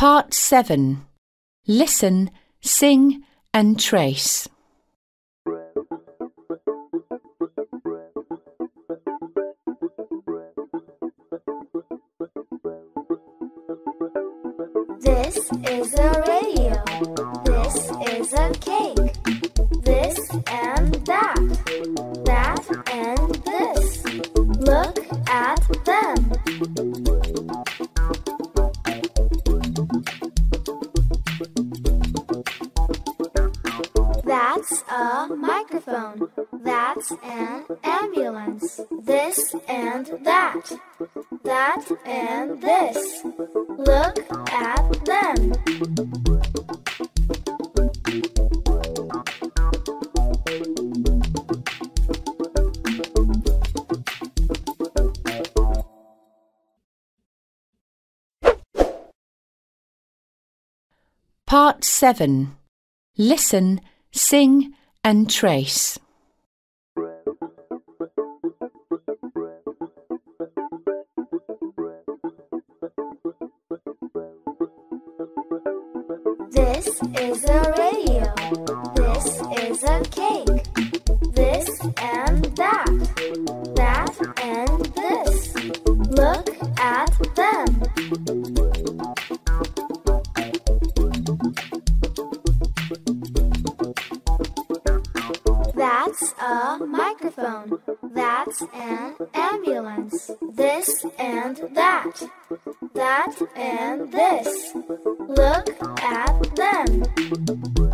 Part 7. Listen, sing and trace. This is a radio. This is a cake. This and that. That and this. Look at them. That's a microphone. That's an ambulance. This and that. That and this. Look at them. Part 7. Listen, sing and trace. This is a radio. This is a cake. This and that. That and this. Look at them. That's a microphone. That's an ambulance. This and that. That and this. Look at them.